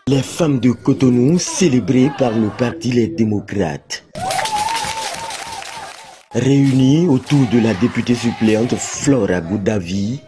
Les femmes de Cotonou célébrées par le Parti Les Démocrates. Réunies autour de la députée suppléante Flora Goudavi,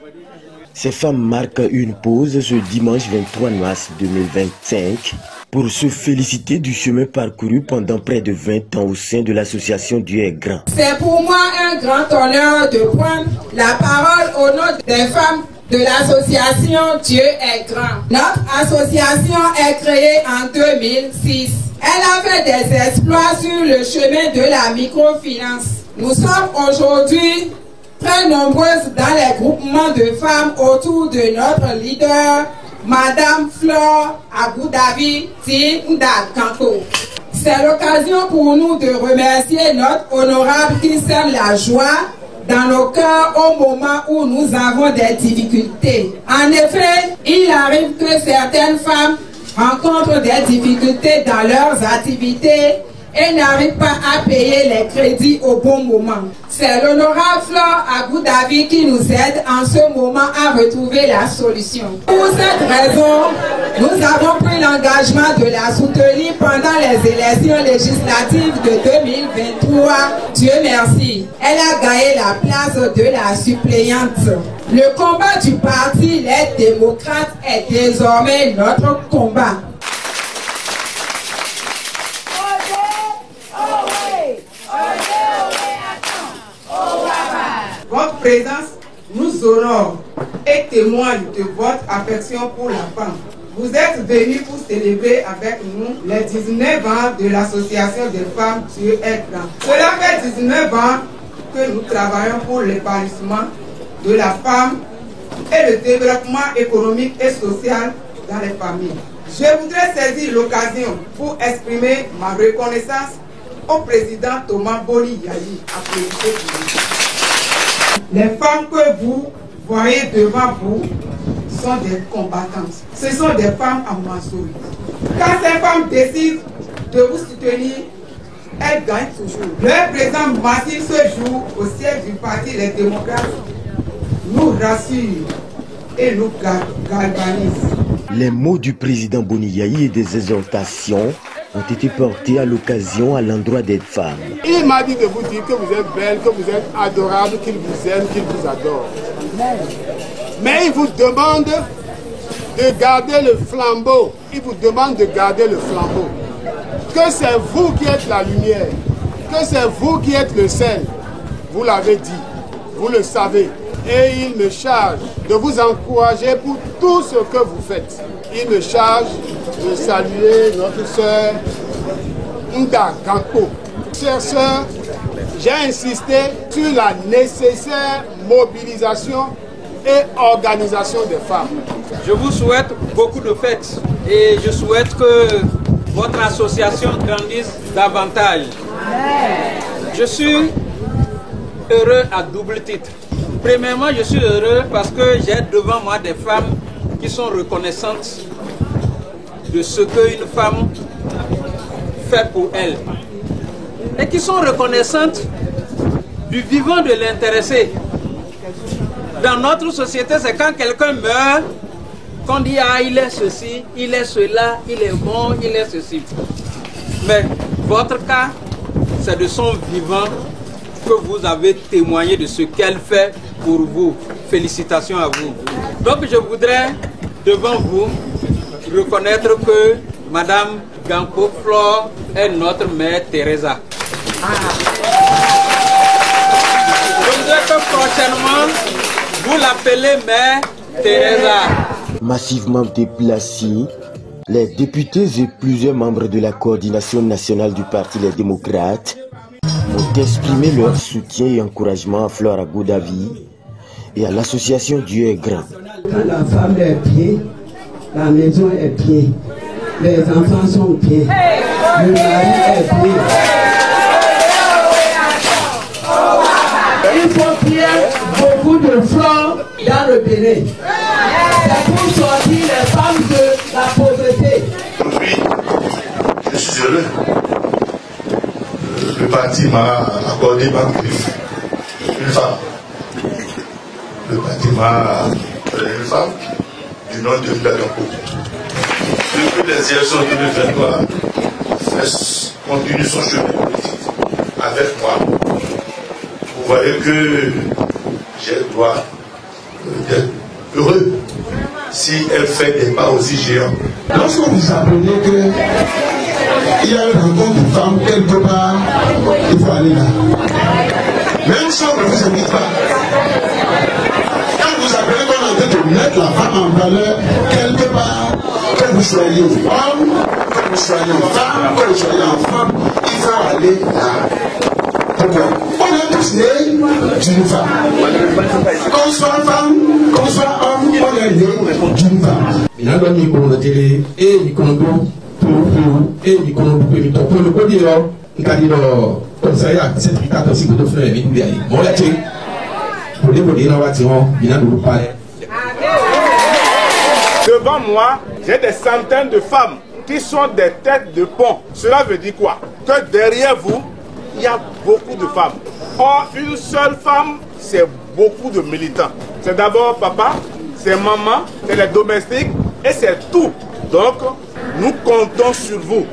ces femmes marquent une pause ce dimanche 23 mars 2025 pour se féliciter du chemin parcouru pendant près de 20 ans au sein de l'association Dieu est grand. C'est pour moi un grand honneur de prendre la parole au nom des femmes de l'association Dieu est grand. Notre association est créée en 2006. Elle a fait des exploits sur le chemin de la microfinance. Nous sommes aujourd'hui très nombreuses dans les groupements de femmes autour de notre leader, Madame Flora Goudavi Tindakanko. C'est l'occasion pour nous de remercier notre honorable qui sème la joie dans nos cœurs au moment où nous avons des difficultés. En effet, il arrive que certaines femmes rencontrent des difficultés dans leurs activités et n'arrivent pas à payer les crédits au bon moment. C'est l'honorable Flora Goudavi qui nous aide en ce moment à retrouver la solution. Pour cette raison, nous avons pris l'engagement de la soutenir pendant les élections législatives de 2023. Dieu merci. Elle a gagné la place de la suppléante. Le combat du Parti Les Démocrates est désormais notre combat. Votre présence nous honore et témoigne de votre affection pour la femme. Vous êtes venus pour célébrer avec nous les 19 ans de l'association des femmes Dieu est grand. Cela fait 19 ans que nous travaillons pour l'épanouissement de la femme et le développement économique et social dans les familles. Je voudrais saisir l'occasion pour exprimer ma reconnaissance au président Thomas Boli Yayi. Applaudissez pour lui. Les femmes que vous voyez devant vous sont des combattantes. Ce sont des femmes en majorité. Quand ces femmes décident de vous soutenir, elles gagnent toujours. Leur présence massive ce jour au siège du Parti Les Démocrates nous rassure et nous galvanise. Les mots du président Boni Yayi et des exhortations ont été portés à l'occasion à l'endroit des femmes. Il m'a dit de vous dire que vous êtes belle, que vous êtes adorable, qu'il vous aime, qu'il vous adore. Mais il vous demande de garder le flambeau. Il vous demande de garder le flambeau. Que c'est vous qui êtes la lumière. Que c'est vous qui êtes le sel. Vous l'avez dit. Vous le savez. Et il me charge de vous encourager pour tout ce que vous faites. Il me charge de saluer notre sœur Tindakanko. Chère sœur, j'ai insisté sur la nécessaire mobilisation et organisation des femmes. Je vous souhaite beaucoup de fêtes et je souhaite que votre association grandisse davantage. Je suis heureux à double titre. Premièrement, je suis heureux parce que j'ai devant moi des femmes qui sont reconnaissantes de ce qu'une femme fait pour elle. Et qui sont reconnaissantes du vivant de l'intéressé. Dans notre société, c'est quand quelqu'un meurt qu'on dit « Ah, il est ceci, il est cela, il est bon, il est ceci ». Mais votre cas, c'est de son vivant que vous avez témoigné de ce qu'elle fait pour vous. Félicitations à vous. Donc je voudrais, devant vous, reconnaître que Madame Ganko Flora est notre mère Teresa. Je voudrais que prochainement, vous l'appelez mère Teresa. Massivement déplacés, les députés et plusieurs membres de la coordination nationale du Parti Les Démocrates ont exprimé leur soutien et encouragement à Flora Goudavi et à l'association Dieu est grand. Quand la femme est bien, la maison est bien, les enfants sont bien, le mari est bien. Il faut qu'il y ait beaucoup de fleurs dans le Bénin. C'est pour sortir les femmes de la pauvreté. Aujourd'hui, je suis heureux. Le parti m'a accordé une femme. Le parti m'a accordé une femme du nom de Tindakanko. les élections de 2023 continue son chemin politique avec moi. Vous voyez que j'ai le droit d'être heureux si elle fait des pas aussi géants. Lorsque vous apprenez qu'il y a une rencontre de femmes quelque part, il faut aller là. Même si on ne vous invite pas. Quand vous apprenez qu'on est en train de mettre la femme en valeur quelque part, que vous soyez homme, que vous soyez femme, que vous soyez enfant, il faut aller là. Pourquoi? On est tous nés d'une femme. Qu'on soit femme, qu'on soit homme, on est né d'une femme. Il y a des gens qui télé et ils ont et ils ont pour le côté comme ça, il y a cette ricade aussi que nous faisons. Bon, là, pour les bodies, il y a nous parler. Devant moi, j'ai des centaines de femmes qui sont des têtes de pont. Cela veut dire quoi? Que derrière vous, il y a beaucoup de femmes. Or, une seule femme, c'est beaucoup de militants. C'est d'abord papa, c'est maman, c'est les domestiques et c'est tout. Donc, nous comptons sur vous.